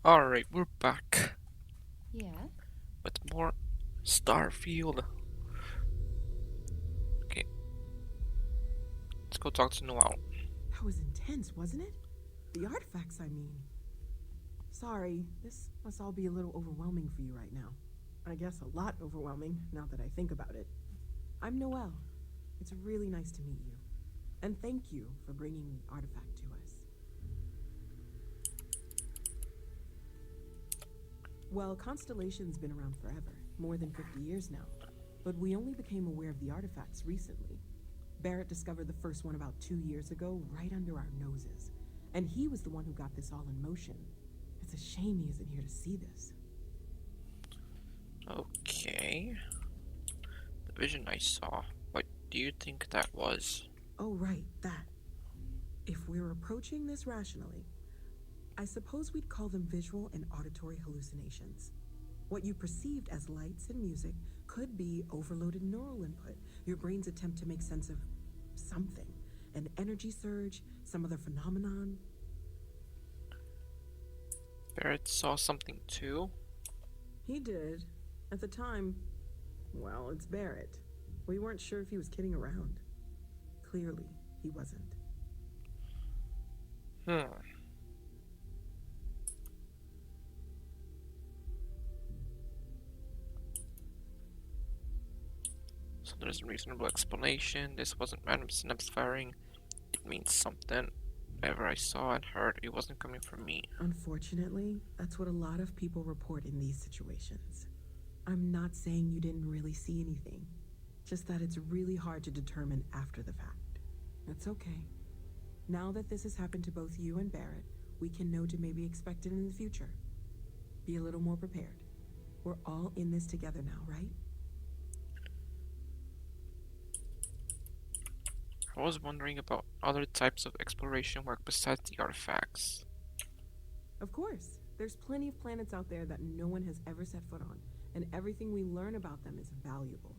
Alright, we're back Yeah? with more Starfield. Okay, let's go talk to Noel. That was intense, wasn't it? The artifacts, I mean. Sorry, this must all be a little overwhelming for you right now. I guess a lot overwhelming now that I think about it. I'm Noelle. It's really nice to meet you. And thank you for bringing the artifact to us. Well, Constellation's been around forever, more than 50 years now. But we only became aware of the artifacts recently. Barrett discovered the first one about 2 years ago, right under our noses. And he was the one who got this all in motion. It's a shame he isn't here to see this. Okay, the vision I saw. What do you think that was? Oh, right, that. If we're approaching this rationally, I suppose we'd call them visual and auditory hallucinations. What you perceived as lights and music could be overloaded neural input, your brain's attempt to make sense of something. An energy surge, some other phenomenon. Barrett saw something too? He did. At the time, well, it's Barrett. We weren't sure if he was kidding around. Clearly, he wasn't. So there's a reasonable explanation. This wasn't random synapse firing. It means something. Whatever I saw and heard, it wasn't coming from me. Unfortunately, that's what a lot of people report in these situations. I'm not saying you didn't really see anything, just that it's really hard to determine after the fact. That's okay. Now that this has happened to both you and Barrett, we can know to maybe expect it in the future. Be a little more prepared. We're all in this together now, right? I was wondering about other types of exploration work besides the artifacts. Of course. There's plenty of planets out there that no one has ever set foot on, and everything we learn about them is valuable.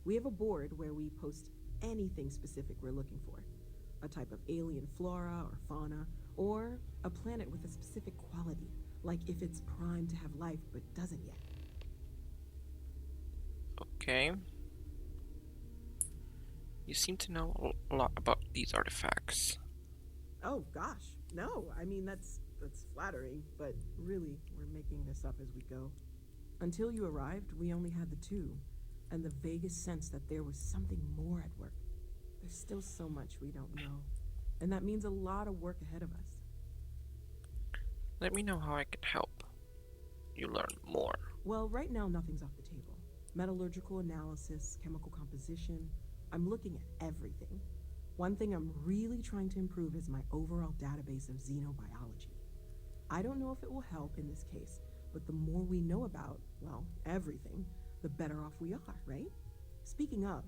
We have a board where we post anything specific we're looking for. A type of alien flora or fauna, or a planet with a specific quality, like if it's primed to have life but doesn't yet. Okay. You seem to know a lot about these artifacts. Oh gosh, no. I mean that's flattering, but really we're making this up as we go. Until you arrived, we only had the two, and the vaguest sense that there was something more at work. There's still so much we don't know, and that means a lot of work ahead of us. Let me know how I can help you learn more. Well, right now nothing's off the table. Metallurgical analysis, chemical composition, I'm looking at everything. One thing I'm really trying to improve is my overall database of xenobiology. I don't know if it will help in this case, but the more we know about, well, everything, the better off we are, right? Speaking of,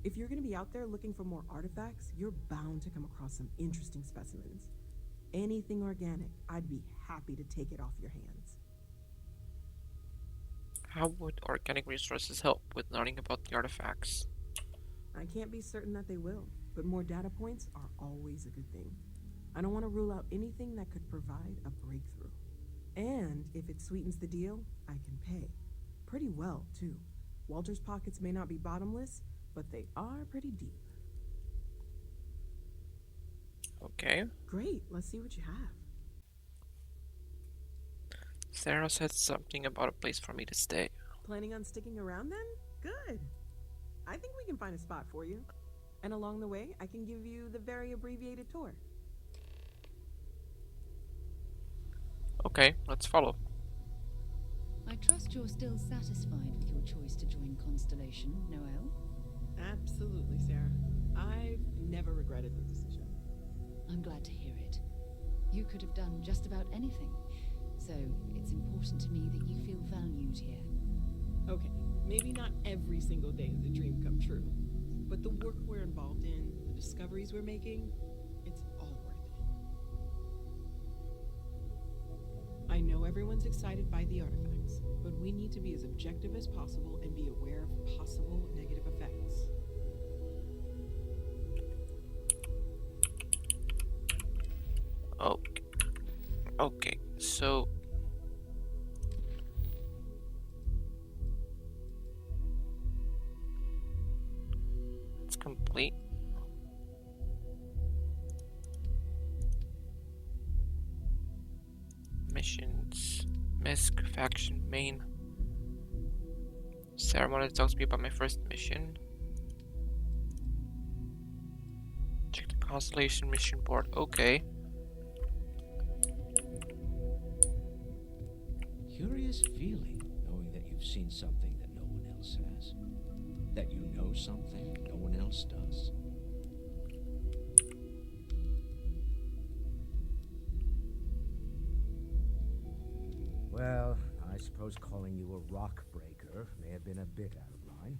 if you're going to be out there looking for more artifacts, you're bound to come across some interesting specimens. Anything organic, I'd be happy to take it off your hands. How would organic resources help with learning about the artifacts? I can't be certain that they will, but more data points are always a good thing. I don't want to rule out anything that could provide a breakthrough. And if it sweetens the deal, I can pay. Pretty well, too. Walter's pockets may not be bottomless, but they are pretty deep. Okay. Great, let's see what you have. Sarah said something about a place for me to stay. Planning on sticking around then? Good. I think we can find a spot for you. And along the way, I can give you the very abbreviated tour. Okay, let's follow. I trust you're still satisfied with your choice to join Constellation, Noel? Absolutely, Sarah. I've never regretted the decision. I'm glad to hear it. You could have done just about anything, so it's important to me that you feel valued here. Okay, maybe not every single day is a dream come true, but the work we're involved in, the discoveries we're making, it's all worth it. I know everyone's excited by the artifacts, but we need to be as objective as possible and be aware of possible negative effects. Okay. Okay, so complete. Missions. Misk faction main. Ceremony talks to me about my first mission. Check the constellation mission board. Okay. Curious feeling, knowing that you've seen something that no one else has. That you know something no one else does. Well, I suppose calling you a rock breaker may have been a bit out of line.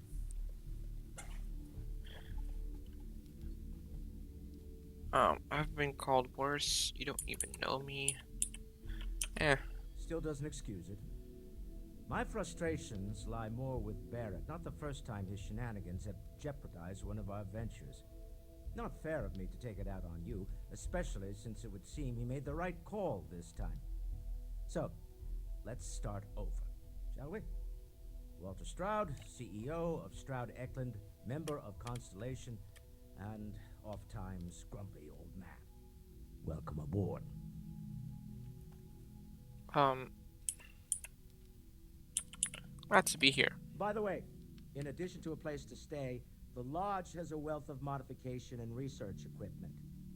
I've been called worse. You don't even know me. Still doesn't excuse it. My frustrations lie more with Barrett, not the first time his shenanigans have jeopardized one of our ventures. Not fair of me to take it out on you, especially since it would seem he made the right call this time. So, let's start over, shall we? Walter Stroud, CEO of Stroud Eklund, member of Constellation, and oft-times grumpy old man. Welcome aboard. Glad to be here. By the way, in addition to a place to stay, the Lodge has a wealth of modification and research equipment.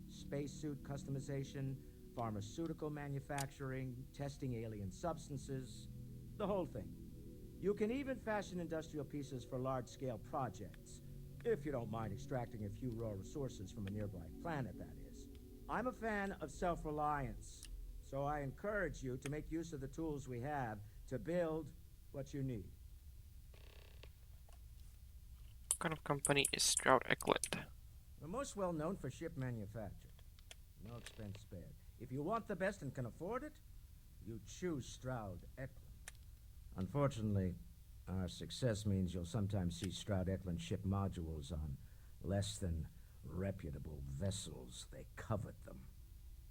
Spacesuit customization, pharmaceutical manufacturing, testing alien substances, the whole thing. You can even fashion industrial pieces for large-scale projects, if you don't mind extracting a few raw resources from a nearby planet, that is. I'm a fan of self-reliance, so I encourage you to make use of the tools we have to build what you need. What kind of company is Stroud Eklund? We're most well known for ship manufacture. No expense spared. If you want the best and can afford it, you choose Stroud Eklund. Unfortunately, our success means you'll sometimes see Stroud Eklund ship modules on less than reputable vessels. They covet them.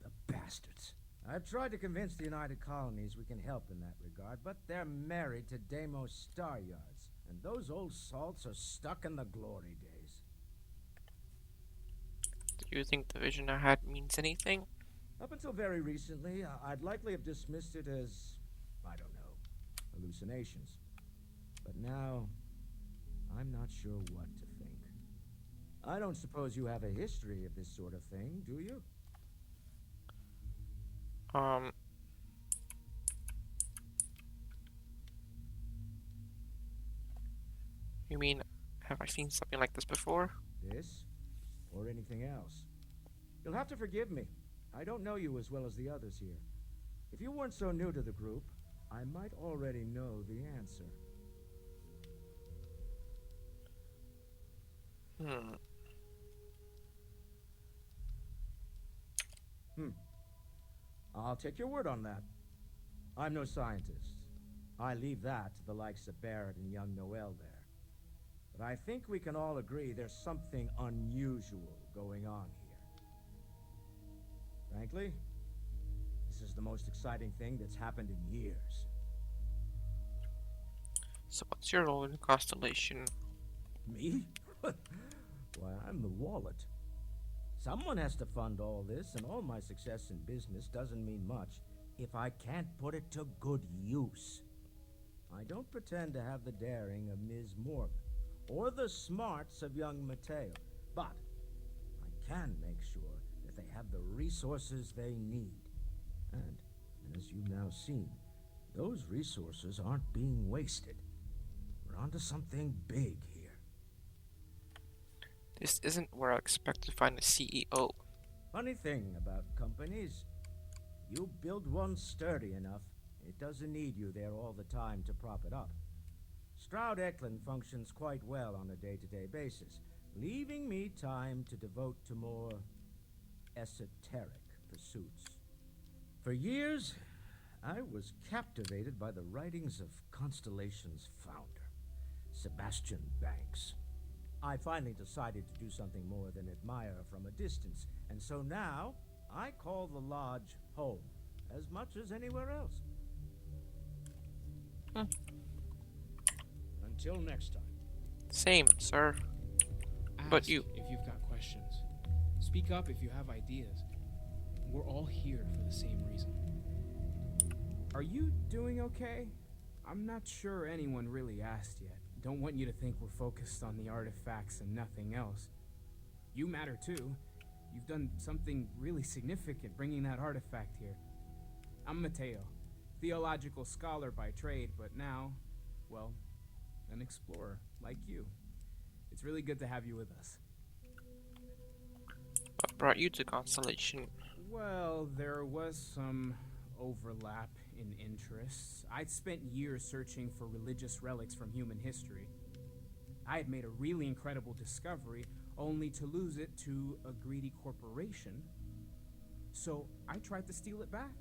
The bastards. I've tried to convince the United Colonies we can help in that regard, but they're married to Deimos Star Yards, and those old salts are stuck in the glory days. Do you think the vision I had means anything? Up until very recently, I'd likely have dismissed it as, I don't know, hallucinations. But now, I'm not sure what to think. I don't suppose you have a history of this sort of thing, do you? You mean, have I seen something like this before? This? Or anything else? You'll have to forgive me. I don't know you as well as the others here. If you weren't so new to the group, I might already know the answer. I'll take your word on that. I'm no scientist. I leave that to the likes of Barrett and young Noel there. But I think we can all agree there's something unusual going on here. Frankly, this is the most exciting thing that's happened in years. So what's your role in the Constellation? Me? Why, I'm the wallet. Someone has to fund all this, and all my success in business doesn't mean much if I can't put it to good use. I don't pretend to have the daring of Ms. Morgan, or the smarts of young Mateo, but I can make sure that they have the resources they need. And, as you've now seen, those resources aren't being wasted. We're onto something big here. This isn't where I expect to find a CEO. Funny thing about companies, you build one sturdy enough, it doesn't need you there all the time to prop it up. Stroud Eklund functions quite well on a day-to-day basis, leaving me time to devote to more esoteric pursuits. For years, I was captivated by the writings of Constellation's founder, Sebastian Banks. I finally decided to do something more than admire from a distance, and so now I call the Lodge home as much as anywhere else. Until next time. Same, sir. But ask you... if you've got questions. Speak up if you have ideas. We're all here for the same reason. Are you doing okay? I'm not sure anyone really asked yet. Don't want you to think we're focused on the artifacts and nothing else. You matter too. You've done something really significant bringing that artifact here. I'm Mateo, theological scholar by trade, but now, well, an explorer like you. It's really good to have you with us. What brought you to Constellation? Well, there was some overlap in interests. I'd spent years searching for religious relics from human history. I had made a really incredible discovery, only to lose it to a greedy corporation. So I tried to steal it back.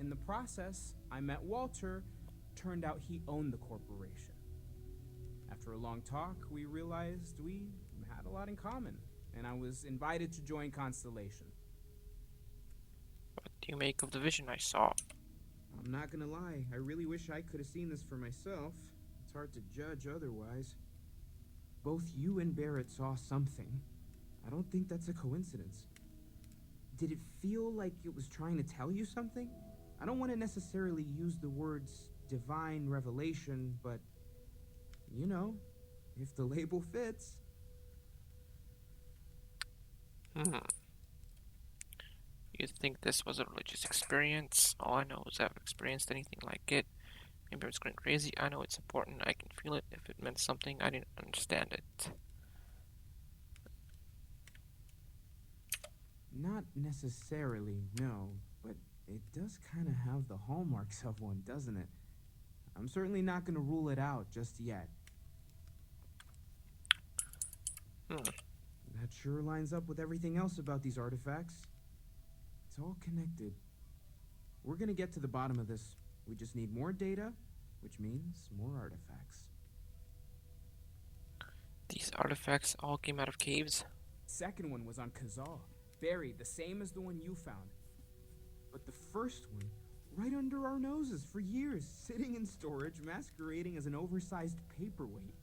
In the process, I met Walter. Turned out he owned the corporation. After a long talk, we realized we had a lot in common, and I was invited to join Constellation. What do you make of the vision I saw? I'm not gonna lie, I really wish I could have seen this for myself. It's hard to judge otherwise. Both you and Barrett saw something. I don't think that's a coincidence. Did it feel like it was trying to tell you something? I don't want to necessarily use the words divine revelation, but, you know, if the label fits. You think this was a religious experience? All I know is I haven't experienced anything like it. Maybe I was going crazy. I know it's important. I can feel it. If it meant something, I didn't understand it. Not necessarily, no, but it does kind of have the hallmarks of one, doesn't it? I'm certainly not going to rule it out just yet. That sure lines up with everything else about these artifacts. It's all connected. We're going to get to the bottom of this. We just need more data, which means more artifacts. These artifacts all came out of caves? Second one was on Kazal, buried, the same as the one you found. But the first one, right under our noses for years, sitting in storage, masquerading as an oversized paperweight.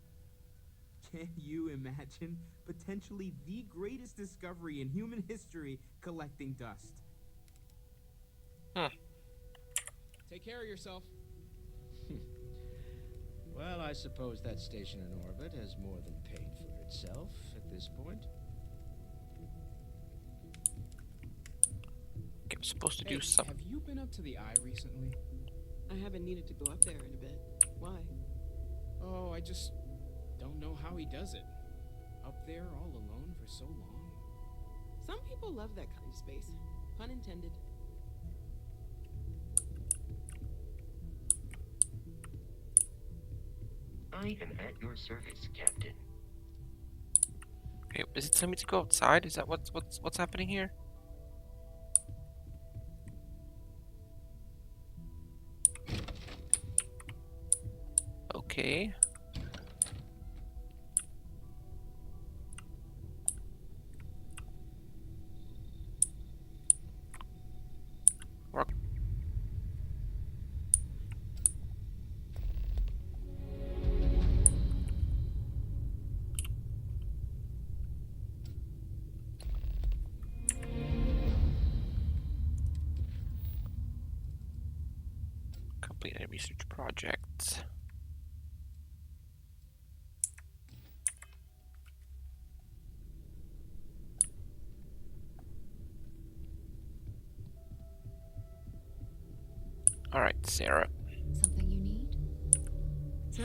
Can you imagine potentially the greatest discovery in human history collecting dust? Take care of yourself. Well, I suppose that station in orbit has more than paid for itself at this point. Okay, I'm supposed to Hey, do something. have you been up to the Eye recently? I haven't needed to go up there in a bit. Why? Oh, I just don't know how he does it. Up there all alone for so long. Some people love that kind of space. Pun intended. I am at your service, Captain. Okay, does it tell me to go outside? Is that what's happening here? Okay. Work. Complete a research project. Alright, Sarah. Something you need? So,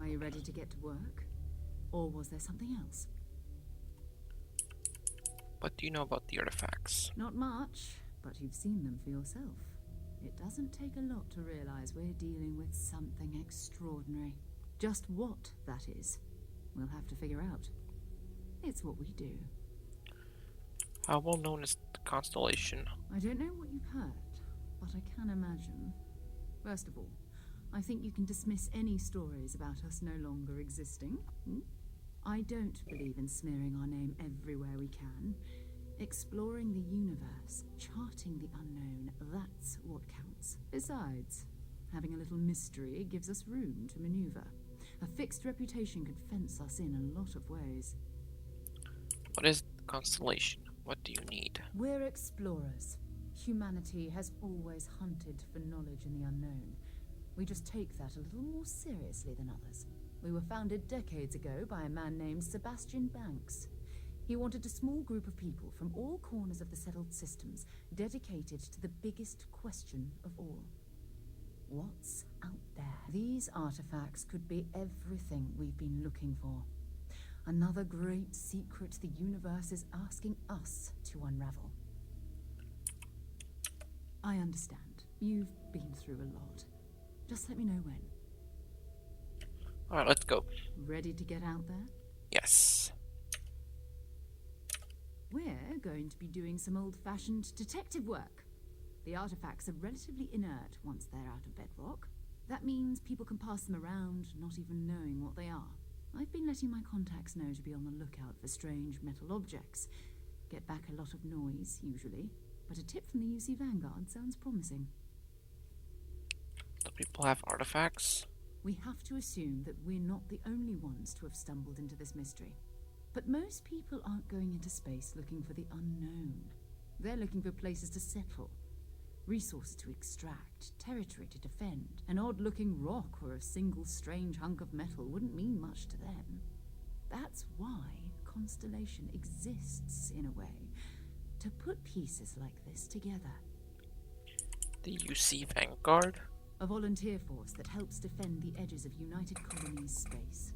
are you ready to get to work? Or was there something else? What do you know about the artifacts? Not much, but you've seen them for yourself. It doesn't take a lot to realize we're dealing with something extraordinary. Just what that is, we'll have to figure out. It's what we do. How well known is the Constellation? I don't know what you've heard, but I can imagine. First of all, I think you can dismiss any stories about us no longer existing. I don't believe in smearing our name everywhere we can. Exploring the universe, charting the unknown, that's what counts. Besides, having a little mystery gives us room to maneuver. A fixed reputation could fence us in a lot of ways. What is Constellation? What do you need? We're explorers. Humanity has always hunted for knowledge in the unknown. We just take that a little more seriously than others. We were founded decades ago by a man named Sebastian Banks. He wanted a small group of people from all corners of the settled systems dedicated to the biggest question of all. What's out there? These artifacts could be everything we've been looking for. Another great secret the universe is asking us to unravel. I understand. You've been through a lot. Just let me know when. Alright, let's go. Ready to get out there? Yes. We're going to be doing some old-fashioned detective work. The artifacts are relatively inert once they're out of bedrock. That means people can pass them around, not even knowing what they are. I've been letting my contacts know to be on the lookout for strange metal objects. Get back a lot of noise, usually. But a tip from the UC Vanguard sounds promising. Do people have artifacts? We have to assume that we're not the only ones to have stumbled into this mystery. But most people aren't going into space looking for the unknown. They're looking for places to settle, resources to extract, territory to defend. An odd-looking rock or a single strange hunk of metal wouldn't mean much to them. That's why Constellation exists, in a way, to put pieces like this together. The UC Vanguard? A volunteer force that helps defend the edges of United Colonies space.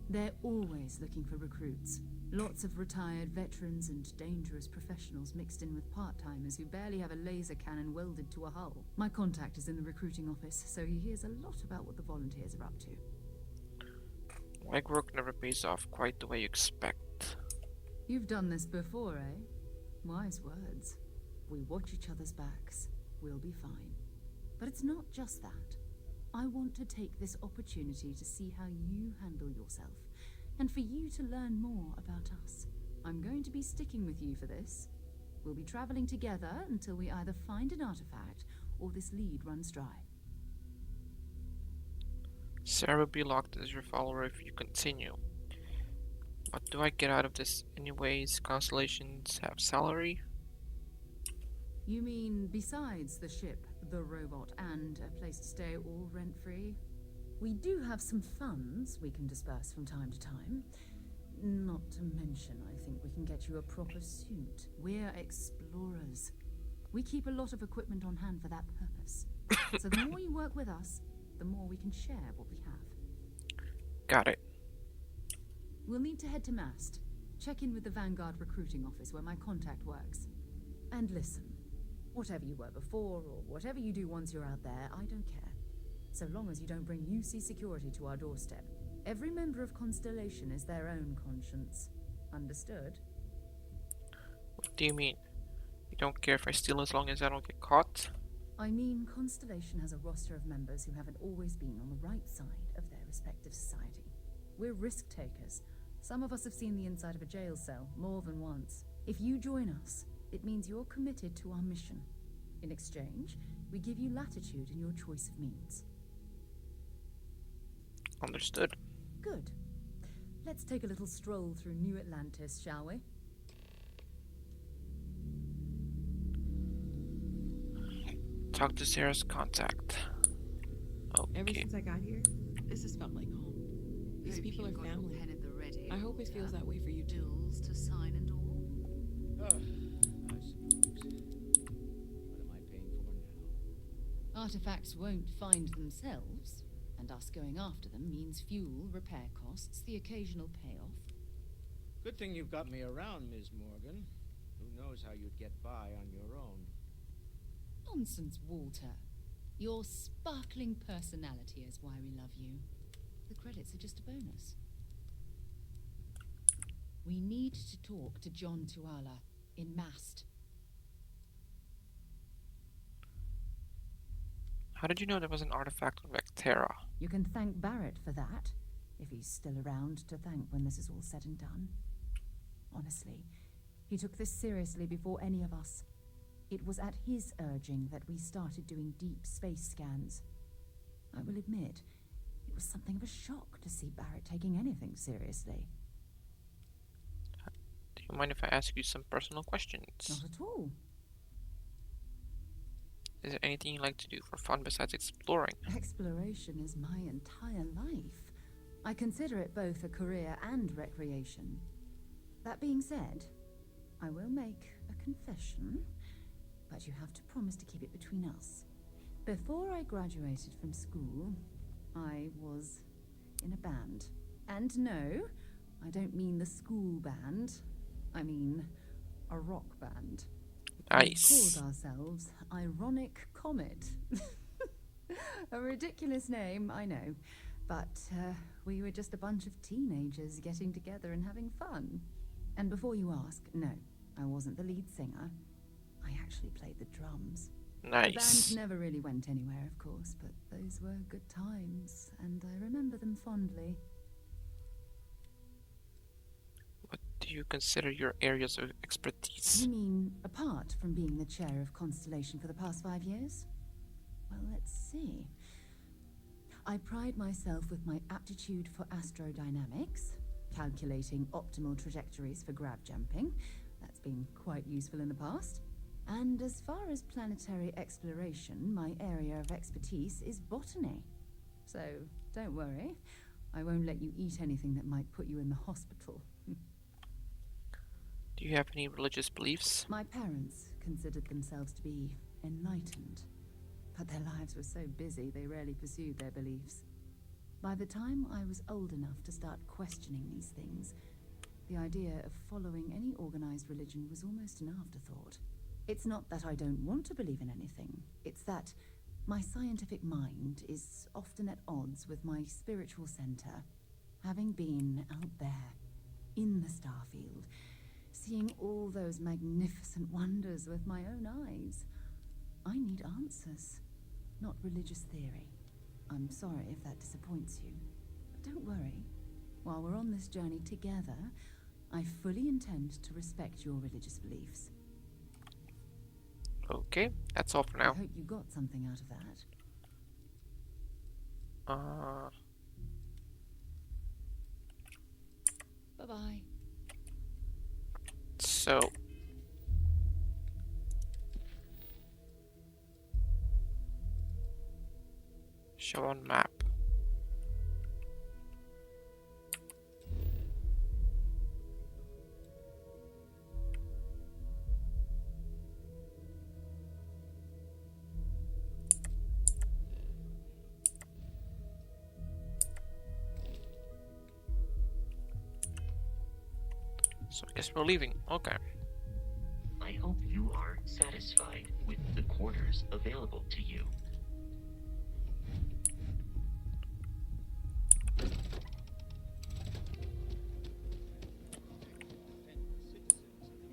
They're always looking for recruits. Lots of retired veterans and dangerous professionals mixed in with part-timers who barely have a laser cannon welded to a hull. My contact is in the recruiting office, so he hears a lot about what the volunteers are up to. Legwork never pays off quite the way you expect. You've done this before, eh? Wise words. We watch each other's backs. We'll be fine. But it's not just that. I want to take this opportunity to see how you handle yourself, and for you to learn more about us. I'm going to be sticking with you for this. We'll be traveling together until we either find an artifact or this lead runs dry. Sarah will be locked as your follower if you continue. What do I get out of this anyways? Constellations have salary? You mean besides the ship, the robot, and a place to stay all rent-free? We do have some funds we can disperse from time to time. Not to mention, I think we can get you a proper suit. We're explorers. We keep a lot of equipment on hand for that purpose. So the more you work with us, the more we can share what we have. Got it. We'll need to head to Mast. Check in with the Vanguard recruiting office where my contact works. And listen, whatever you were before, or whatever you do once you're out there, I don't care. So long as you don't bring UC security to our doorstep. Every member of Constellation is their own conscience. Understood? What do you mean? You don't care if I steal as long as I don't get caught? I mean, Constellation has a roster of members who haven't always been on the right side of their respective society. We're risk takers. Some of us have seen the inside of a jail cell more than once. If you join us, it means you're committed to our mission. In exchange, we give you latitude in your choice of means. Understood. Good. Let's take a little stroll through New Atlantis, shall we? Talk to Sarah's contact. Ever Okay. since I got here, this has felt like home. These people are family. I hope it feels that way for you too. Bills to sign and all. I suppose. What am I paying for now? Artifacts won't find themselves, and us going after them means fuel, repair costs, the occasional payoff. Good thing you've got me around, Ms. Morgan. Who knows how you'd get by on your own. Nonsense, Walter. Your sparkling personality is why we love you. The credits are just a bonus. We need to talk to John Tuala in Mast. How did you know there was an artifact on Vectera? You can thank Barrett for that, if he's still around to thank when this is all said and done. Honestly, he took this seriously before any of us. It was at his urging that we started doing deep space scans. I will admit, it was something of a shock to see Barrett taking anything seriously. Do you You mind if I ask you some personal questions? Not at all. Is there anything you like to do for fun besides exploring? Exploration is my entire life. I consider it both a career and recreation. That being said, I will make a confession, but you have to promise to keep it between us. Before I graduated from school, I was in a band. And no, I don't mean the school band. I mean a rock band. Nice. We called ourselves Ironic Comet. A ridiculous name, I know. But we were just a bunch of teenagers getting together and having fun. And before you ask, no, I wasn't the lead singer. I actually played the drums. Nice. The band never really went anywhere, of course, but those were good times, and I remember them fondly. What do you consider your areas of expertise? You mean apart from being the chair of Constellation for the past 5 years? Well, let's see. I pride myself with my aptitude for astrodynamics, calculating optimal trajectories for grav jumping. That's been quite useful in the past. And as far as planetary exploration, my area of expertise is botany. So, don't worry. I won't let you eat anything that might put you in the hospital. Do you have any religious beliefs? My parents considered themselves to be enlightened, but their lives were so busy they rarely pursued their beliefs. By the time I was old enough to start questioning these things, the idea of following any organized religion was almost an afterthought. It's not that I don't want to believe in anything, it's that my scientific mind is often at odds with my spiritual center. Having been out there, in the Starfield, seeing all those magnificent wonders with my own eyes, I need answers, not religious theory. I'm sorry if that disappoints you, but don't worry. While we're on this journey together, I fully intend to respect your religious beliefs. Okay, that's all for now. I hope you got something out of that. Bye-bye. So show on map. So I guess we're leaving. Okay. I hope you are satisfied with the quarters available to you.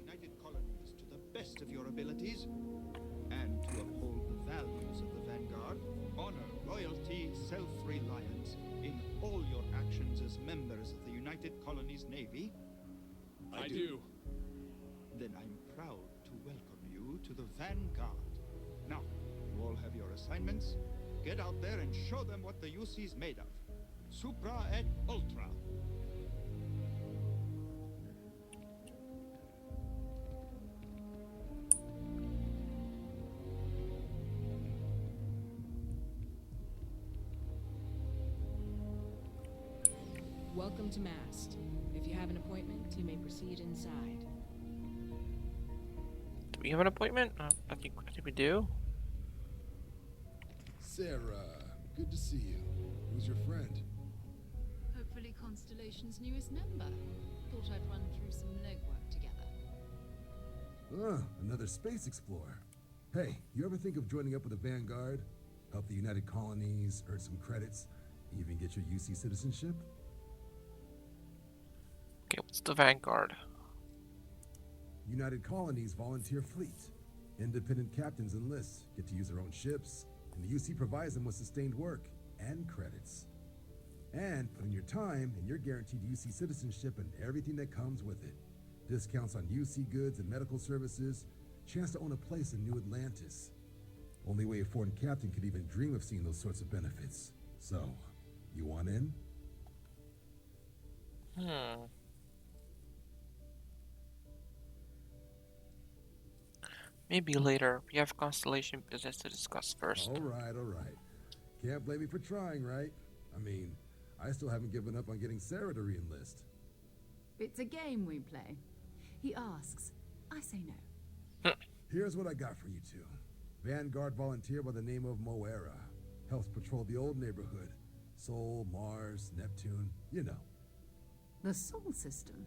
United Colonies to the best of your abilities, and to uphold the values of the Vanguard, honor loyalty, self-reliance in all your actions as members of the United Colonies Navy. I do. Then I'm proud to welcome you to the Vanguard. Now, you all have your assignments. Get out there and show them what the UC's made of. Supra et Ultra. Welcome to Mast. If you have an appointment, you may proceed inside. Do we have an appointment? I think we do. Sarah, good to see you. Who's your friend? Hopefully Constellation's newest member. Thought I'd run through some legwork together. Ah, another space explorer. Hey, you ever think of joining up with the Vanguard? Help the United Colonies, earn some credits, even get your UC citizenship? Okay, what's the Vanguard? United Colonies volunteer fleet. Independent captains enlist, get to use their own ships, and the UC provides them with sustained work and credits. And put in your time, and you're guaranteed UC citizenship and everything that comes with it. Discounts on UC goods and medical services, chance to own a place in New Atlantis. Only way a foreign captain could even dream of seeing those sorts of benefits. So, you want in? Maybe later. We have constellation business to discuss first. All right, all right. Can't blame me for trying, right? I mean, I still haven't given up on getting Sarah to re-enlist. It's a game we play. He asks, I say no. Here's what I got for you two. Vanguard volunteer by the name of Moera. Helps patrol the old neighborhood. Sol, Mars, Neptune, you know. The Sol system?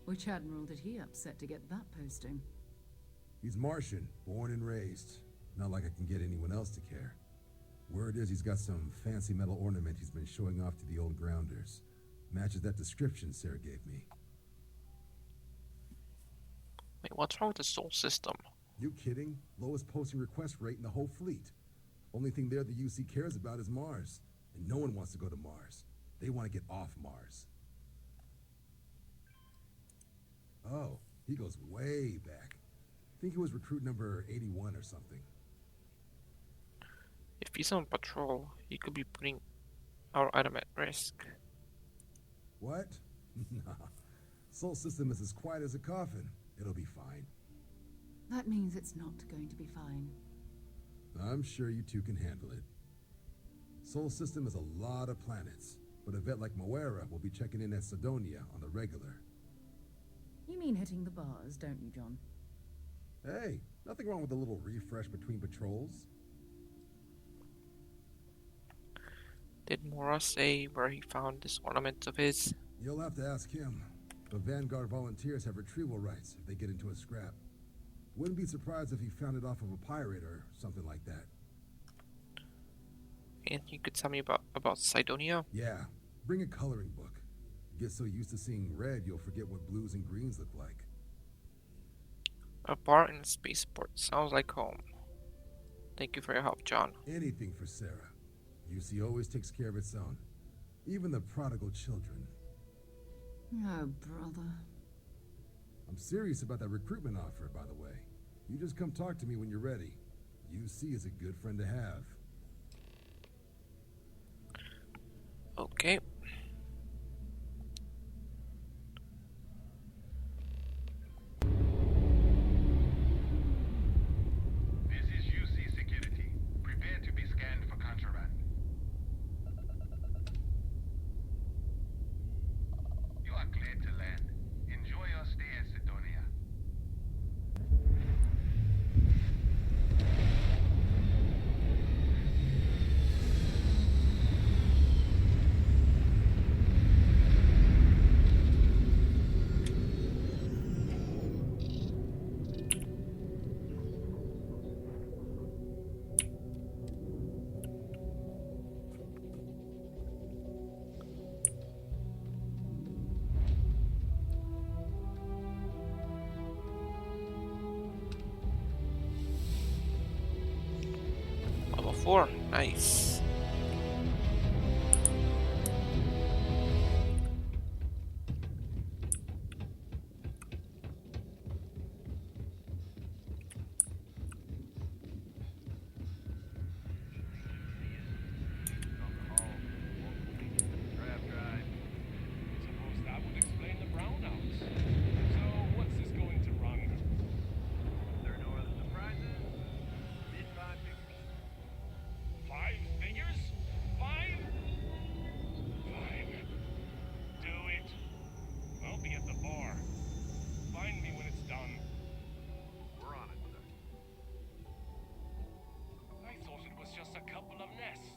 Which admiral did he upset to get that posting? He's Martian, born and raised. Not like I can get anyone else to care. Word is he's got some fancy metal ornament he's been showing off to the old grounders. Matches that description Sarah gave me. Wait, what's wrong with the Sol system? You kidding? Lowest posting request rate in the whole fleet. Only thing there the UC cares about is Mars. And no one wants to go to Mars. They want to get off Mars. Oh, he goes way back. Think he was recruit number 81 or something. If he's on patrol, he could be putting our item at risk. What? Nah. Sol system is as quiet as a coffin. It'll be fine. That means it's not going to be fine. I'm sure you two can handle it. Sol system is a lot of planets, but a vet like Moera will be checking in at Sidonia on the regular. You mean hitting the bars, don't you, John? Hey, nothing wrong with a little refresh between patrols. Did Mora say where he found this ornament of his? You'll have to ask him. But Vanguard volunteers have retrieval rights if they get into a scrap. Wouldn't be surprised if he found it off of a pirate or something like that. Anything you could tell me about Sidonia? Yeah, bring a coloring book. Get so used to seeing red you'll forget what blues and greens look like. A bar in a spaceport sounds like home. Thank you for your help, John. Anything for Sarah. UC always takes care of its own. Even the prodigal children. Oh, brother. I'm serious about that recruitment offer, by the way. You just come talk to me when you're ready. UC is a good friend to have. Okay. This is UC Security. Prepare to be scanned for contraband. You are cleared to land. Enjoy your stay at Sidonia. Level 4. Nice. Draft drive. Suppose that would explain the brownouts. So, what's this going to run? There are no other surprises? Mid five figures. 5 figures? 5? Fine. Do it. I'll be at the bar. Find me when it's done. We're on it, sir. I thought it was just a couple of nests.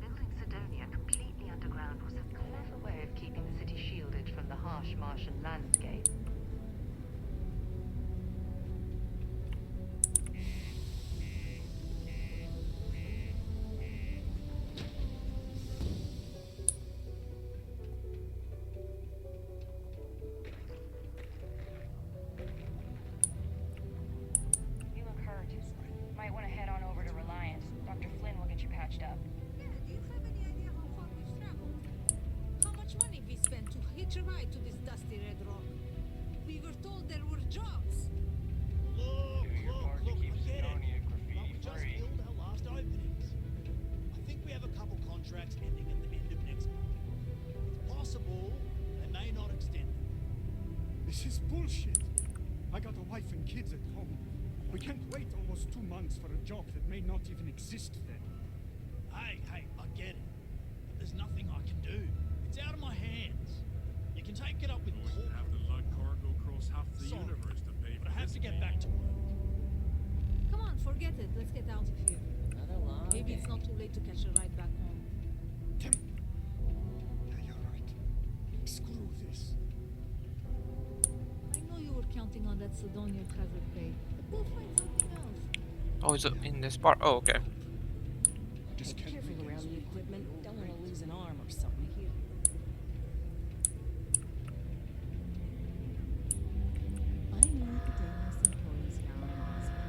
Building Sidonia completely underground was a clever way of keeping the city shielded from the harsh Martian landscape. You look hurt. Might want to head on over to Reliance. Dr. Flynn will get you patched up. Yeah, do you have any idea how far we've traveled? How much money we spent to hitch a ride to this dusty red rock? We were told there were jobs. Look, To keep I get it. Sidonia But we graffiti just free. filled our last openings. I think we have a couple contracts ending at the end of next month. This is bullshit. I got a wife and kids at home. We can't wait almost 2 months for a job that may not even exist then. Hey, I get it. But there's nothing I can do. It's out of my hands. You can take it up with corporate. Have to lug cargo across half the Sorry, universe to pay for but I have this to get back to work. Come on, forget it. Let's get out of here. Another long Maybe day. it's not too late to catch a ride back home. Yeah, you're right. Screw this. I know you were counting on that Sidonian hazard pay, but we'll find something else. Oh, is it in this part? Oh, okay. Be careful around the equipment. Don't want to lose an arm or something. I need the Daedalus employees here on Mars for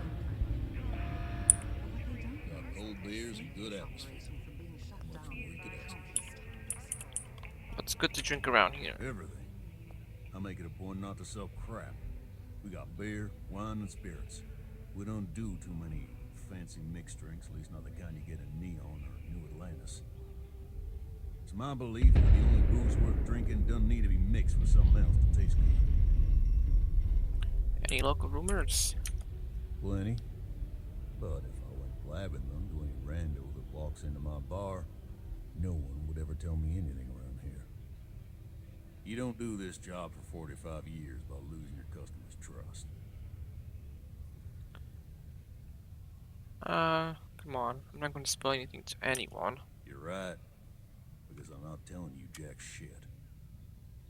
Got cold beers and good atmosphere. Much more you could ask for. What's good to drink around here? Everything. I make it a point not to sell crap. We got beer, wine, and spirits. We don't do too many fancy mixed drinks, at least not the kind you get in Neon or New Atlantis. It's my belief that the only booze worth drinking doesn't need to be mixed with something else to taste good. Any local rumors? Plenty. But if I went blabbing them to any rando that walks into my bar, no one would ever tell me anything around here. You don't do this job for 45 years by losing your customers' trust. Come on. I'm not going to spill anything to anyone. You're right, because I'm not telling you jack shit.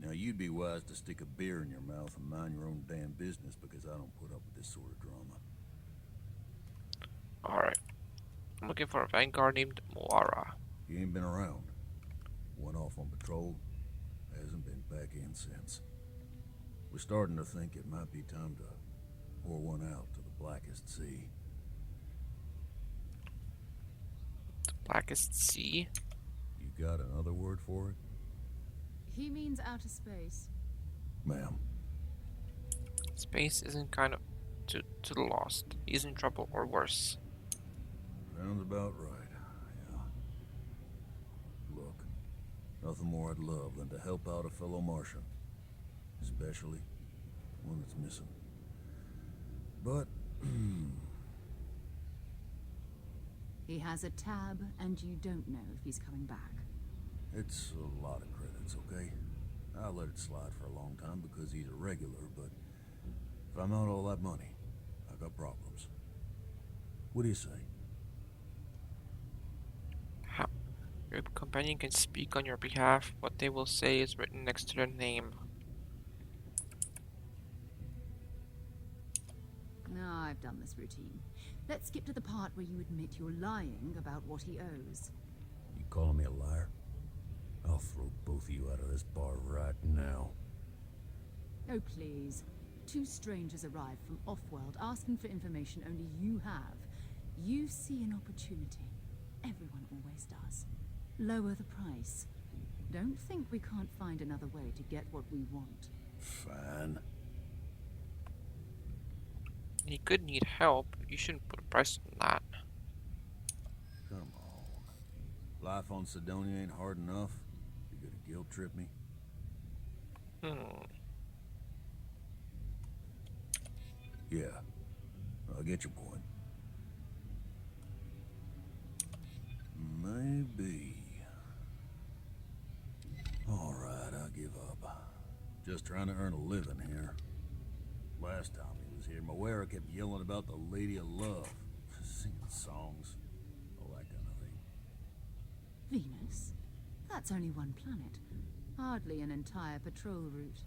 Now, you'd be wise to stick a beer in your mouth and mind your own damn business, because I don't put up with this sort of drama. Alright. I'm looking for a Vanguard named Moara. He ain't been around. Went off on patrol. Hasn't been back in since. We're starting to think it might be time to pour one out to the blackest sea. The Blackest Sea? You got another word for it? He means outer space. Ma'am. Space isn't kind of to the lost. He's in trouble or worse. Sounds about right, yeah. Look, nothing more I'd love than to help out a fellow Martian. Especially one that's missing. But, He has a tab, and you don't know if he's coming back. it's a lot of credits, okay? I let it slide for a long time because he's a regular, but if I'm out all that money, I got problems. What do you say? Your companion can speak on your behalf. What they will say is written next to their name. No, I've done this routine. Let's skip to the part where you admit you're lying about what he owes. You calling me a liar? I'll throw both of you out of this bar right now. Oh, please. 2 strangers arrive from off-world asking for information only you have. You see an opportunity. Everyone always does. Lower the price. Don't think we can't find another way to get what we want. Fine. He could need help. You shouldn't put a price on that. Come on. Life on Sidonia ain't hard enough. You gonna guilt trip me? Yeah. I get your point. Maybe. Alright, I'll give up. Just trying to earn a living here. Last time he was here, Moara kept yelling about the Lady of Love. Singing songs. All that kind of thing. Venus? That's only one planet. Hardly an entire patrol route.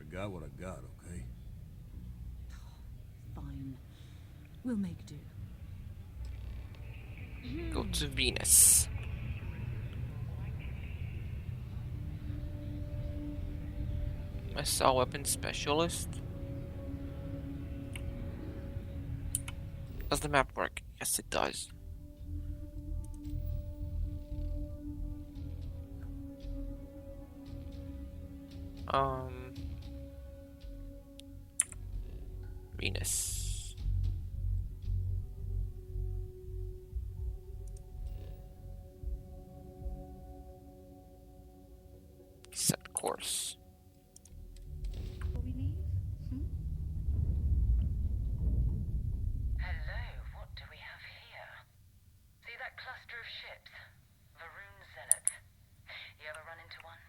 I got what I got, okay? Fine. We'll make do. Go to Venus. Missile weapon specialist. Does the map work? Yes, it does. Venus. Set course. Before we leave, master of ships, Varun Zealot. You ever run into one?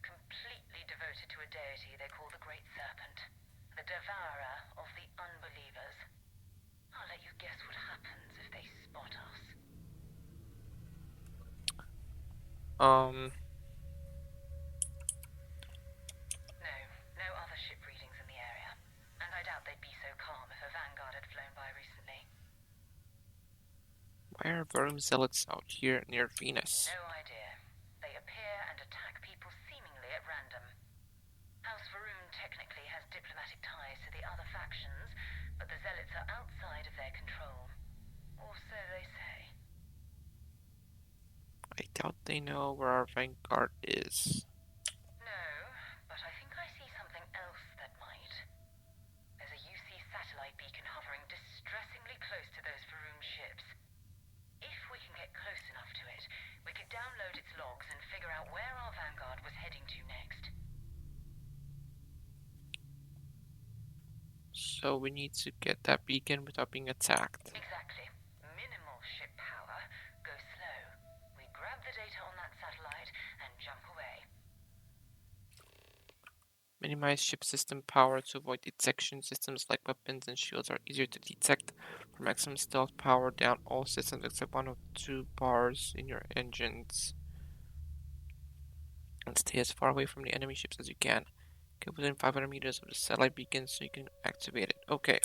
Completely devoted to a deity they call the Great Serpent, the devourer of the unbelievers. I'll let you guess what happens if they spot us. No other ship readings in the area. And I doubt they'd be so calm if a vanguard had flown by recently. Why are Varum Zealots out here near Venus? No idea. They appear and attack people seemingly at random. House Varun technically has diplomatic ties to the other factions, but the Zealots are outside of their control. Or so they say. I doubt they know where our vanguard is. No, but I think I see something else that might. There's a UC satellite beacon hovering distressingly close to those Varun ships. If we can get close enough to it, we could download its logs and figure out where our vanguard was heading to next. So we need to get that beacon without being attacked. Exactly. Minimal ship power. Go slow. We grab the data on that satellite and jump away. Minimize ship system power to avoid detection. Systems like weapons and shields are easier to detect. For maximum stealth, power down all systems except one of two bars in your engines. And stay as far away from the enemy ships as you can. Get within 500 meters of the satellite beacon so you can activate it. Okay.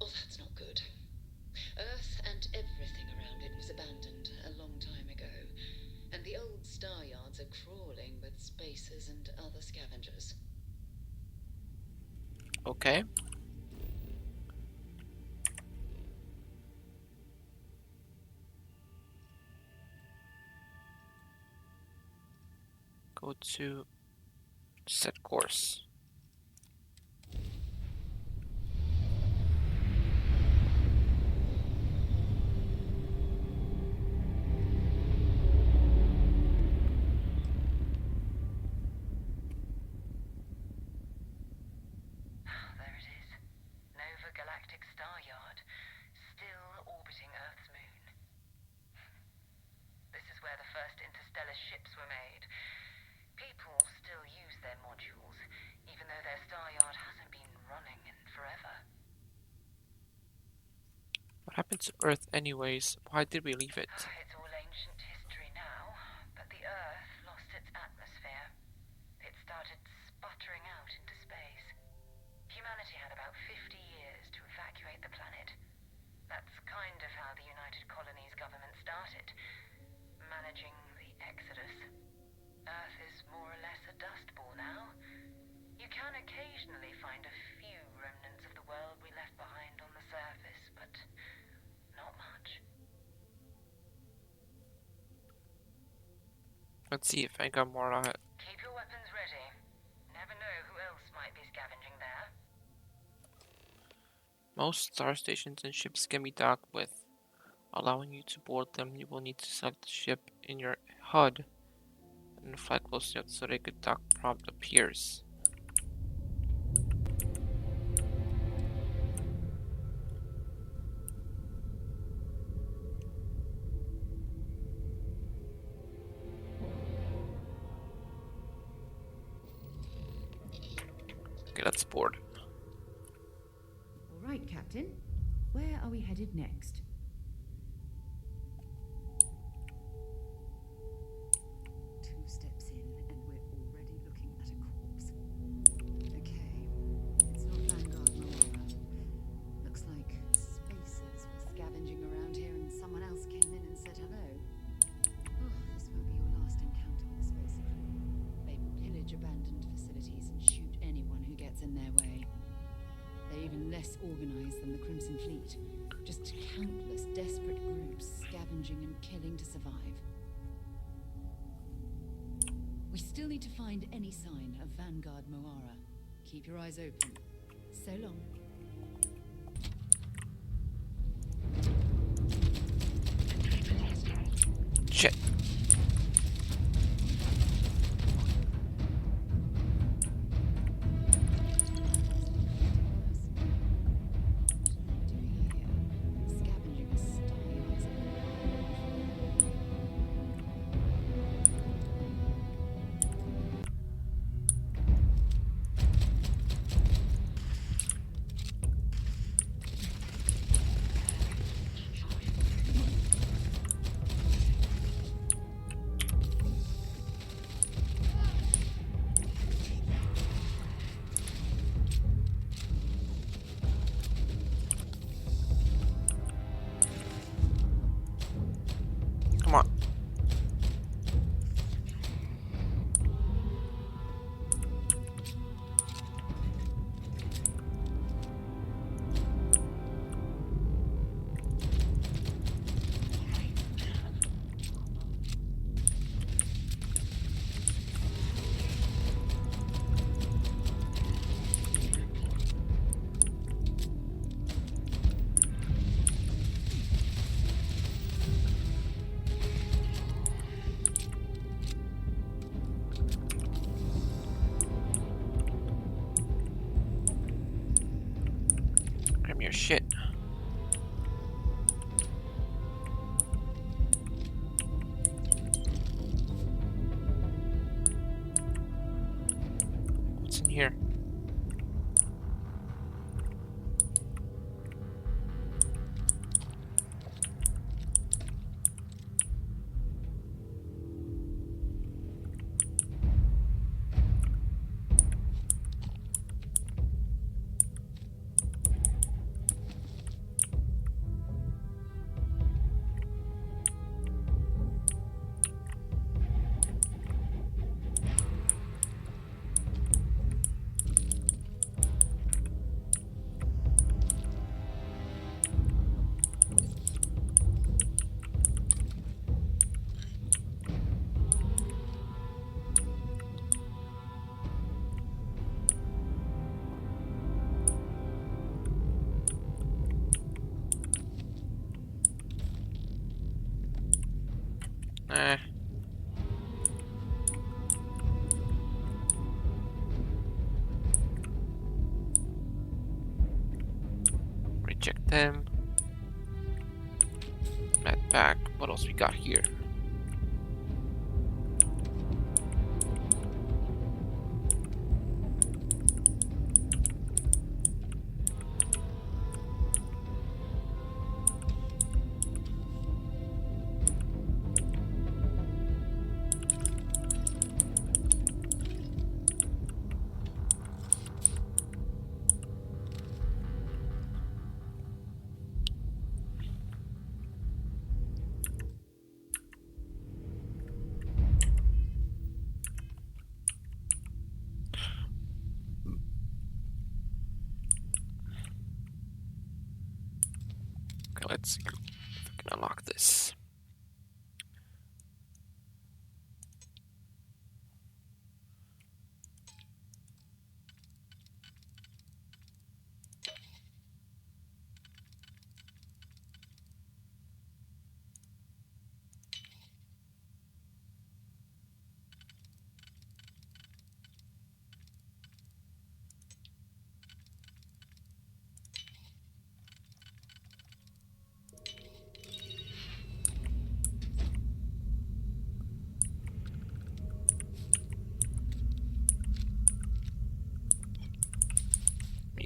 Oh, that's not good. Earth and everything around it was abandoned a long time ago, and the old star yards are crawling with spacers and other scavengers. Okay. Go to set course. There it is. Nova Galactic Star Yard. Still orbiting Earth's moon. This is where the first interstellar ships were made. People still use their modules, even though their star yard hasn't been running in forever. What happened to Earth anyways? Why did we leave it? It's all ancient history now, but the Earth lost its atmosphere. It started sputtering out into space. Humanity had about 50 years to evacuate the planet. That's kind of how the United Colonies government started, managing the exodus. Earth is more or less a dust ball now. You can occasionally find a few remnants of the world we left behind on the surface, but not much. Let's see if I got more on it. Keep your weapons ready. Never know who else might be scavenging there. Most star stations and ships can be docked with. Allowing you to board them, you will need to select the ship in your HUD and fly close enough so they could dock prompt appears. Okay, let's board. All right, Captain. Where are we headed next? Two steps in, and we're already looking at a corpse. Okay, it's not Vanguard Moara. Looks like spacers were scavenging around here and someone else came in and said hello. Oh, this won't be your last encounter with a spacer crew. They pillage abandoned facilities and shoot anyone who gets in their way. They're even less organized than the Crimson Fleet. Just countless desperate groups scavenging and killing to survive. We still need to find any sign of Vanguard Moara. Keep your eyes open. So long. Come on. Grab me your shit. What's in here? Eh. Reject them. Med pack. What else we got here? Okay, let's see if we can unlock this.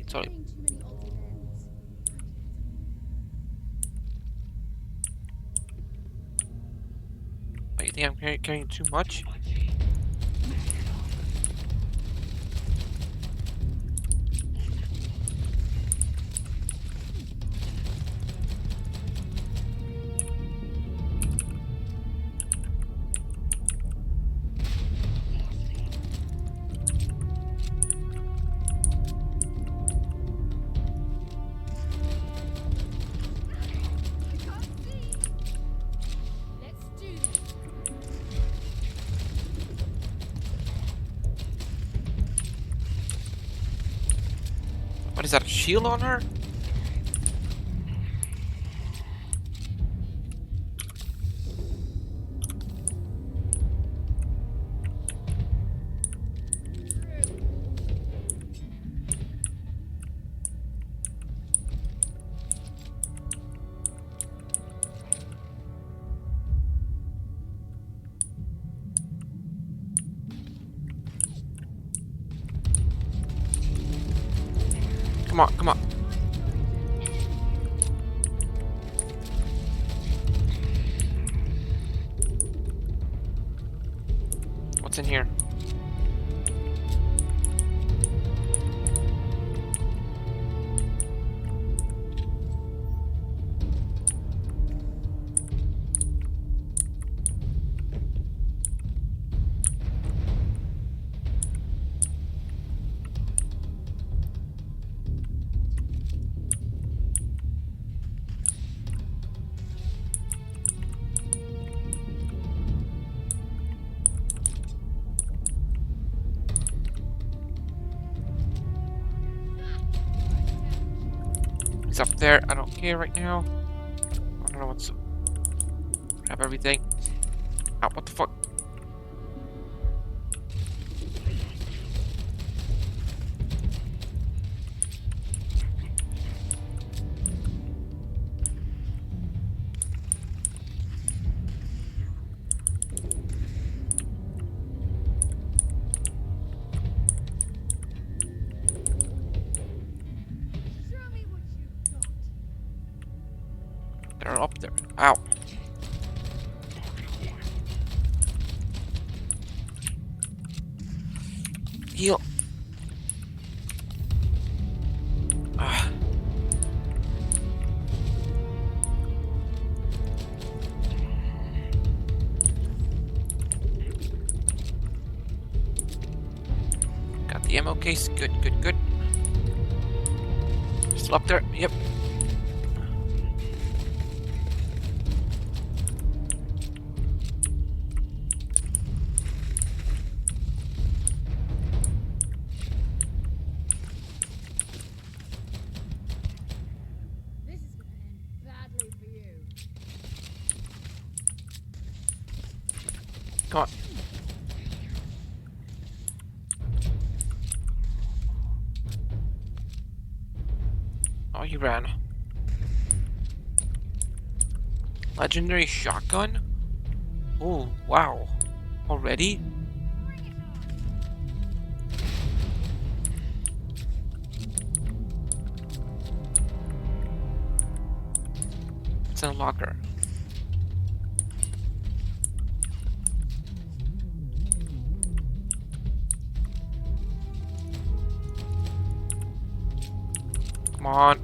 Sorry. You think I'm carrying too much? What is that, a shield on her? Come on, come on. What's in here? He's up there. I don't care right now. I don't know what's... Grab everything. Ah, what the fuck? They're up there. Ow. Heal. Ah. Got the ammo case. Good, good, good. Still up there. Yep. This is gonna end badly for you. Come on. Oh, he ran. Legendary shotgun? Oh, wow. Already? It's in a locker. Come on.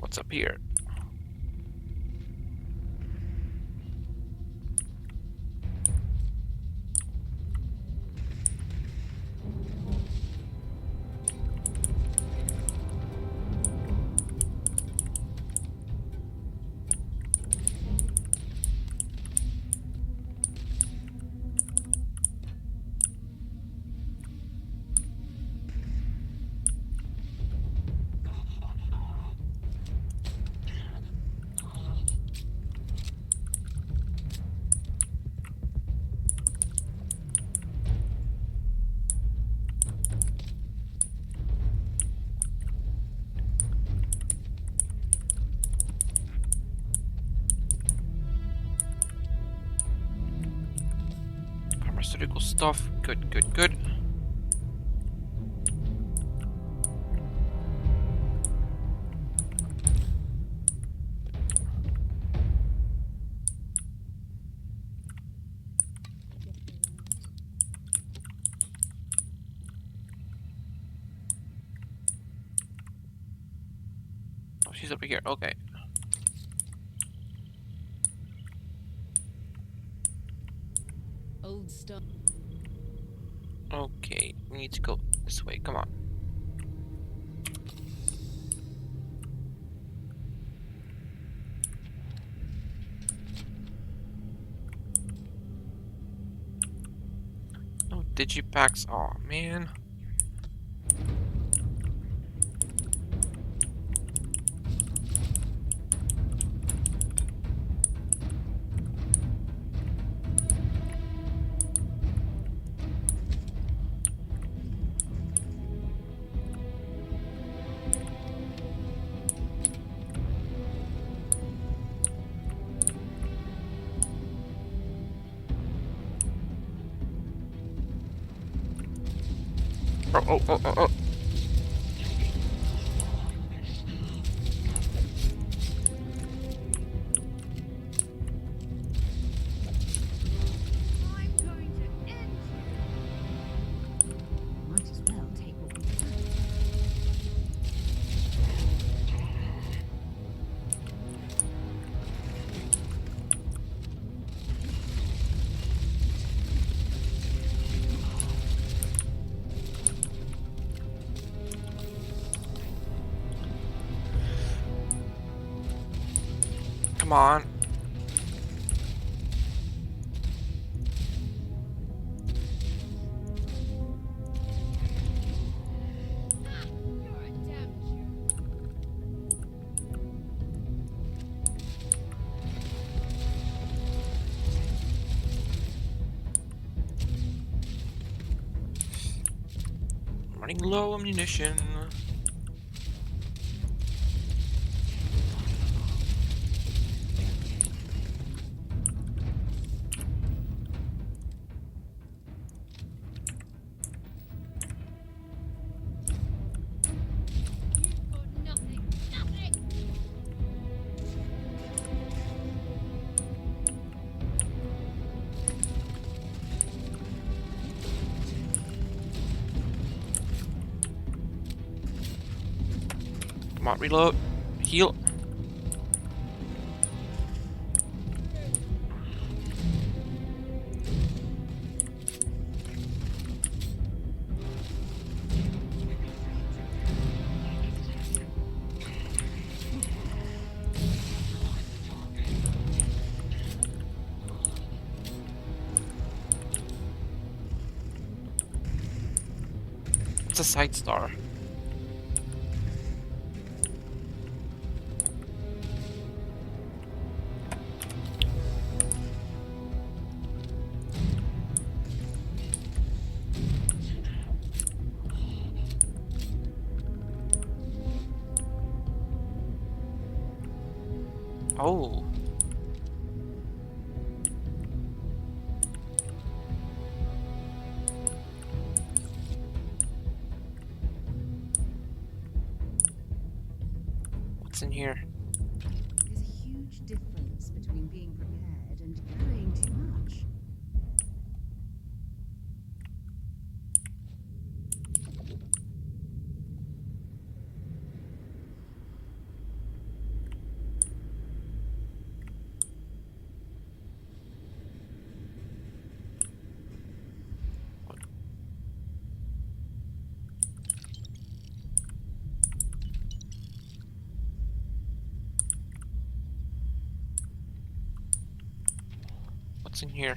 What's up here? Pharmaceutical stuff. Good, good, good. Oh, she's over here. Okay. Old stuff. Okay, we need to go this way. Come on. No digipacks. Oh man. Oh. Might as well take what we can. Come on. Running low on ammunition. Come on, reload. Heal. It's a side star. Oh. What's in here? There's a huge difference between being prepared and carrying too much. What's in here?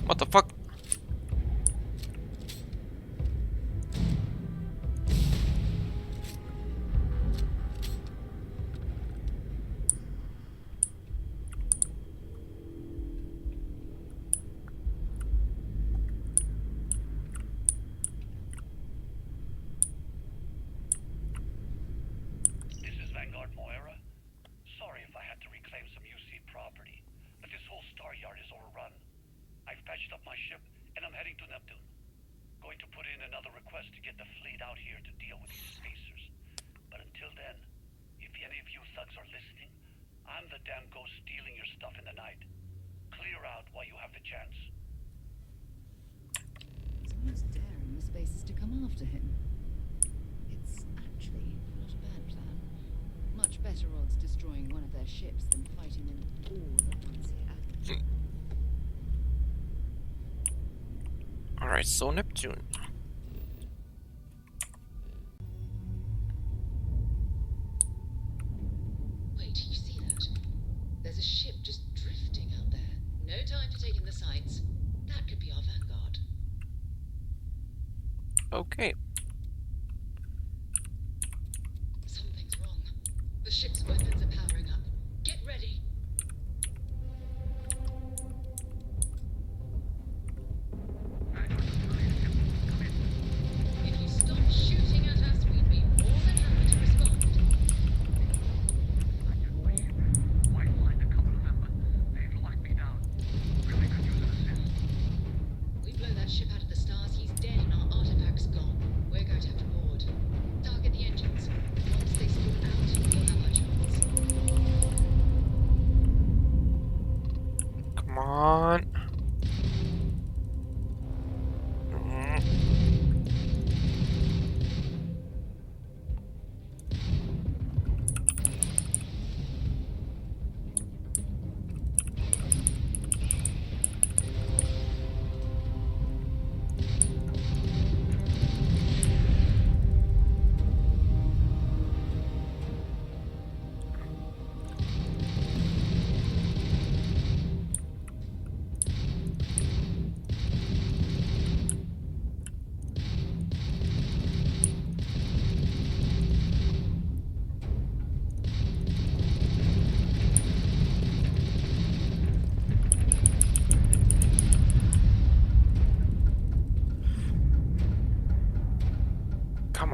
What the fuck? This is Vanguard Moira. Sorry if I had to reclaim some UC property, but this whole star yard is overrun. I've patched up my ship, and I'm heading to Neptune. Going to put in another request to get the fleet out here to deal with these spacers. But until then, if any of you thugs are listening, I'm the damn ghost stealing your stuff in the night. Clear out while you have the chance. It's almost daring the spacers to come after him. It's actually not a bad plan. Much better odds destroying one of their ships than fighting them all at once here. Alright, so Neptune. Wait, you see that? There's a ship just drifting out there. No time to take in the sights. That could be our vanguard. Okay. Something's wrong. The ship's weapons are powering up. Get ready. If you stop shooting at us, we'd be more than happy to respond. I can leave. Might find a couple of them, but they've locked me down. Really could use an assist. We blow that ship out of the stars, he's dead and our artifact's gone.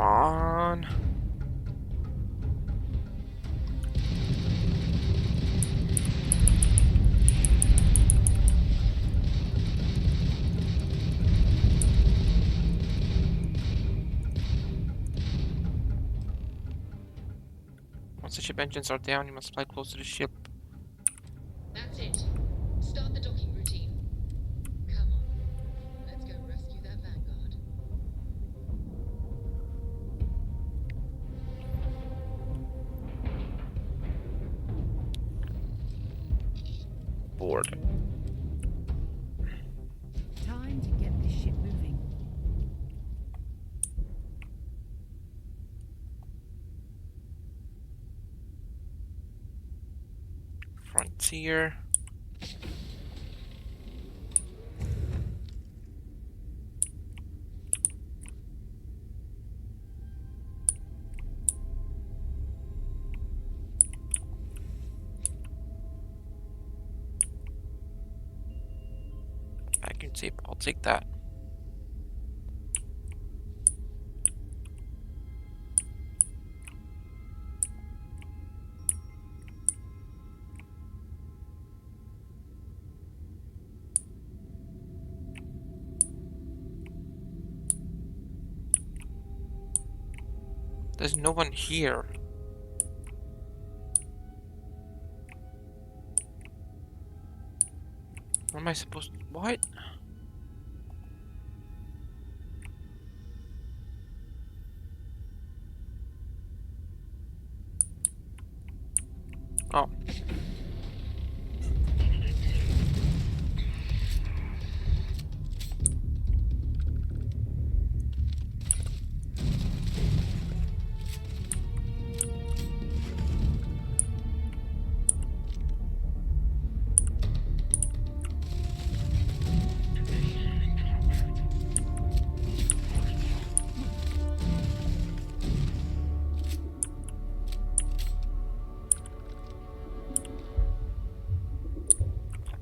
on. Once the ship engines are down, you must fly close to the ship. That's it. Start the docking routine. Come on. Let's go rescue that Vanguard. Board. Time to get this ship moving. Frontier. Vacuum tape, I'll take that. There's no one here. What am I supposed to... What? Oh.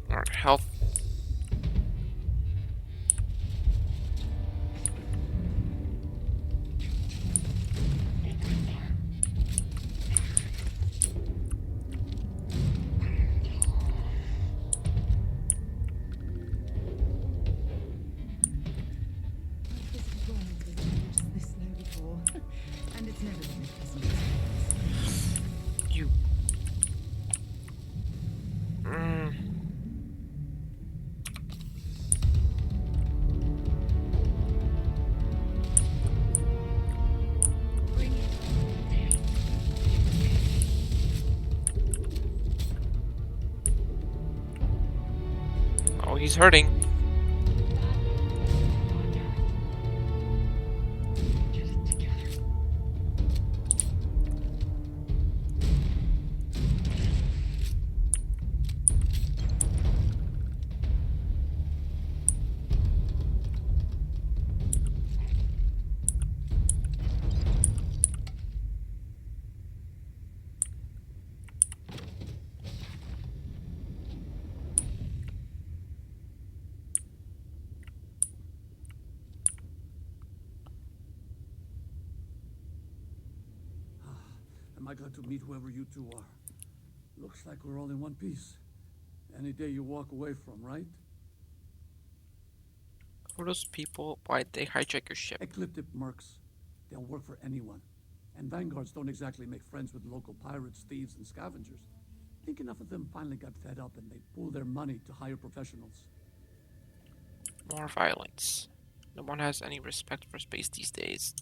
Alright, health. This slow before, and it's never been a pleasant experience. You. Bring it. Oh, he's hurting. Am I glad to meet whoever you two are? Looks like we're all in one piece. Any day you walk away from, right? Who are those people? Why'd they hijack your ship? Ecliptic mercs. They'll work for anyone. And vanguards don't exactly make friends with local pirates, thieves, and scavengers. I think enough of them finally got fed up and they pooled their money to hire professionals. More violence. No one has any respect for space these days.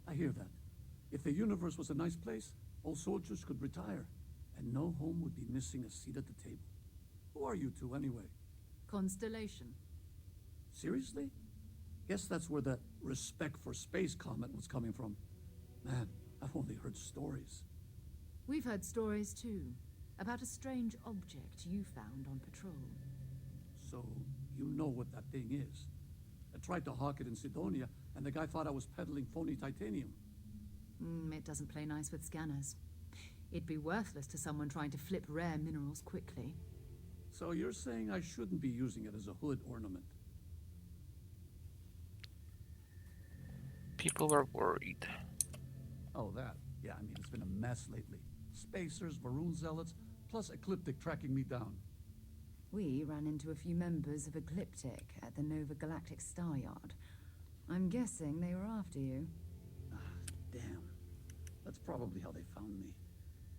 I hear that. If the universe was a nice place, all soldiers could retire, and no home would be missing a seat at the table. Who are you two, anyway? Constellation. Seriously? Guess that's where the respect for space comment was coming from. Man, I've only heard stories. We've heard stories too, about a strange object you found on patrol. So, you know what that thing is. I tried to hawk it in Sidonia, and the guy thought I was peddling phony titanium. It doesn't play nice with scanners. It'd be worthless to someone trying to flip rare minerals quickly. So you're saying I shouldn't be using it as a hood ornament? People are worried. Oh, that. Yeah, I mean, it's been a mess lately. Spacers, Maroon Zealots, plus Ecliptic tracking me down. We ran into a few members of Ecliptic at the Nova Galactic Star Yard. I'm guessing they were after you. Damn. That's probably how they found me.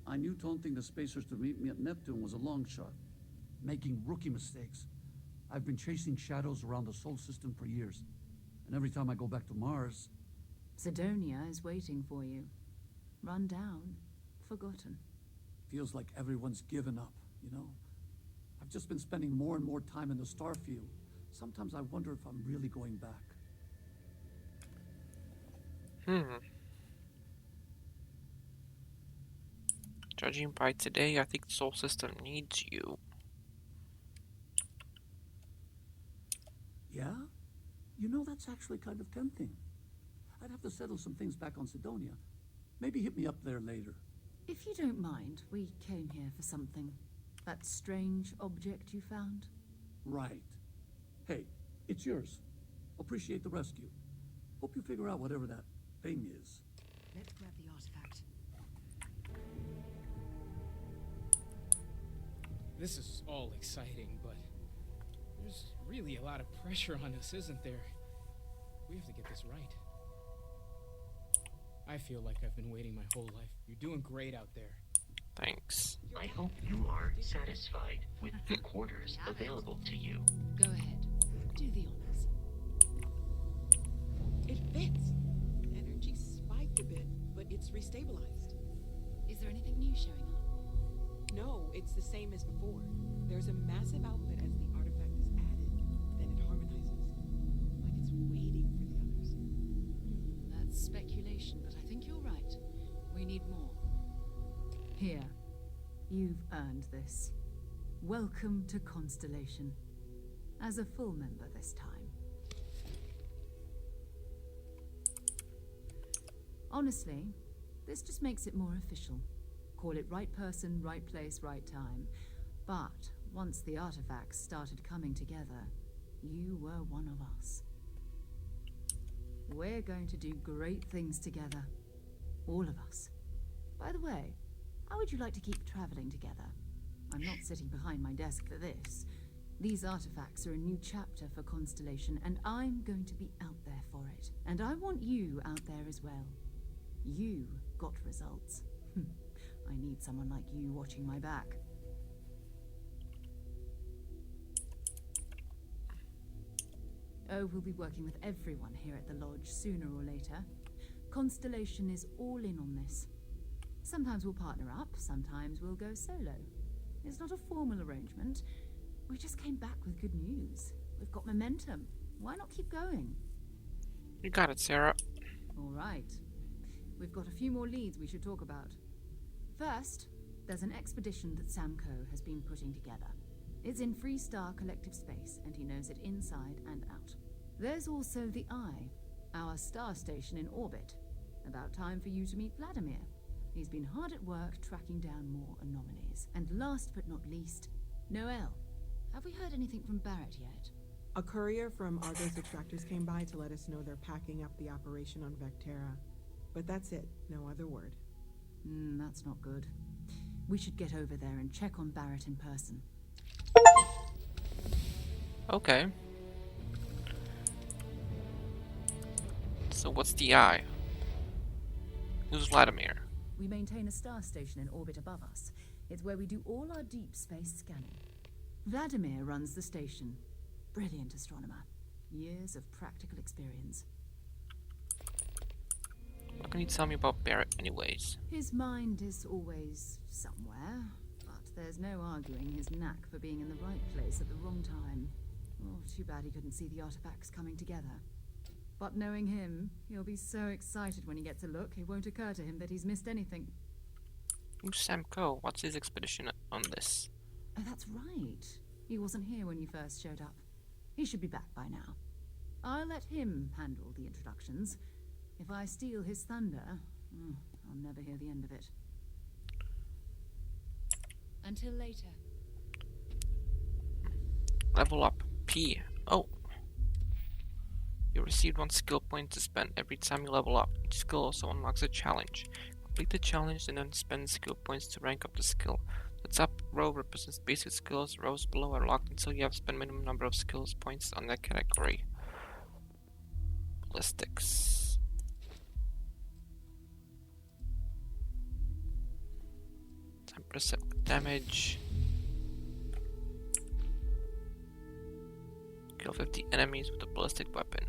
I knew taunting the Spacers to meet me at Neptune was a long shot. Making rookie mistakes. I've been chasing shadows around the Sol system for years. And every time I go back to Mars... Sidonia is waiting for you. Run down. Forgotten. Feels like everyone's given up, you know? I've just been spending more and more time in the Starfield. Sometimes I wonder if I'm really going back. Judging by today, I think the Sol system needs you. Yeah? You know, that's actually kind of tempting. I'd have to settle some things back on Sidonia. Maybe hit me up there later. If you don't mind, we came here for something. That strange object you found? Right. Hey, it's yours. Appreciate the rescue. Hope you figure out whatever that thing is. Let's grab the artifact. This is all exciting, but there's really a lot of pressure on us, isn't there? We have to get this right. I feel like I've been waiting my whole life. You're doing great out there. Thanks. I hope you are satisfied with the quarters available to you. Go ahead. Do the honors. It fits. Energy spiked a bit, but it's restabilized. Is there anything new showing up? No, it's the same as before. There's a massive output as the artifact is added, then it harmonizes. Like it's waiting for the others. That's speculation, but I think you're right. We need more. Here. You've earned this. Welcome to Constellation. As a full member this time. Honestly, this just makes it more official. Call it right person, right place, right time. But once the artifacts started coming together, you were one of us. We're going to do great things together. All of us. By the way, how would you like to keep traveling together? I'm not sitting behind my desk for this. These artifacts are a new chapter for Constellation, and I'm going to be out there for it. And I want you out there as well. You got results. I need someone like you watching my back. Oh, we'll be working with everyone here at the lodge sooner or later. Constellation is all in on this. Sometimes we'll partner up, sometimes we'll go solo. It's not a formal arrangement. We just came back with good news. We've got momentum. Why not keep going? You got it, Sarah. All right. We've got a few more leads we should talk about. First, there's an expedition that Samco has been putting together. It's in Freestar Collective Space, and he knows it inside and out. There's also the Eye, our star station in orbit. About time for you to meet Vladimir. He's been hard at work tracking down more anomalies. And last but not least, Noel. Have we heard anything from Barrett yet? A courier from Argos Extractors came by to let us know they're packing up the operation on Vectera. But that's it, no other word. That's not good. We should get over there and check on Barrett in person. Okay. So what's the Eye? Who's Vladimir? We maintain a star station in orbit above us. It's where we do all our deep space scanning. Vladimir runs the station. Brilliant astronomer. Years of practical experience. What can you tell me about Barrett anyways? His mind is always somewhere, but there's no arguing his knack for being in the right place at the wrong time. Oh, too bad he couldn't see the artifacts coming together. But knowing him, he'll be so excited when he gets a look, it won't occur to him that he's missed anything. Who's Sam Coe? What's his expedition on this? Oh, that's right. He wasn't here when you first showed up. He should be back by now. I'll let him handle the introductions. If I steal his thunder, I'll never hear the end of it. Until later. Level up. P. Oh. You received 1 skill point to spend every time you level up. Each skill also unlocks a challenge. Complete the challenge and then spend skill points to rank up the skill. The top row represents basic skills. Rows below are locked until you have spent minimum number of skills points on that category. Ballistics. %, damage. Kill 50 enemies with a ballistic weapon.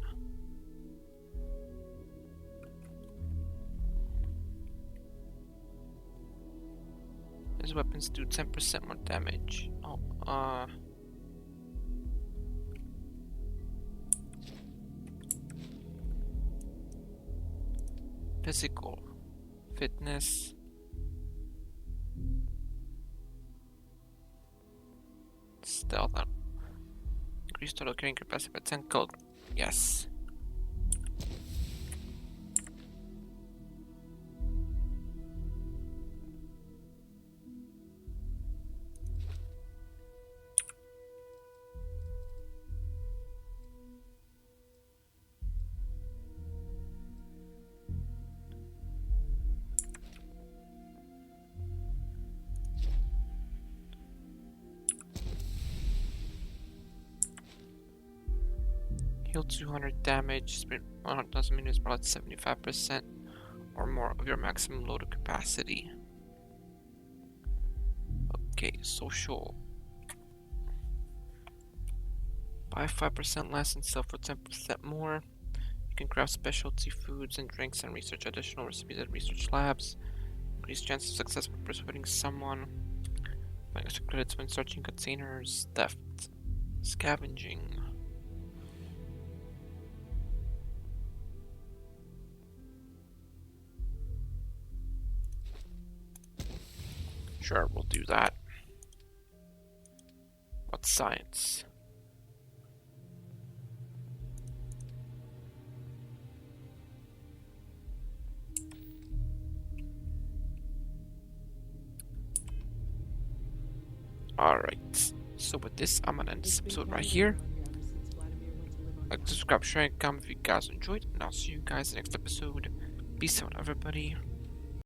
These weapons do 10% more damage. Physical. Fitness. Stealth. Increase total carrying capacity by 10 kilograms. Yes. Heal 200 damage, sprint 100,000 meters by 75% or more of your maximum loaded capacity. Okay, social. Buy 5% less and sell for 10% more. You can craft specialty foods and drinks and research additional recipes at research labs. Increase chance of success by persuading someone. Buy extra credits when searching containers. Theft. Scavenging. Sure, we'll do that. What's science? Alright, so with this, I'm gonna end this episode right here. Like, subscribe, share, and comment if you guys enjoyed, and I'll see you guys in the next episode. Peace out, everybody.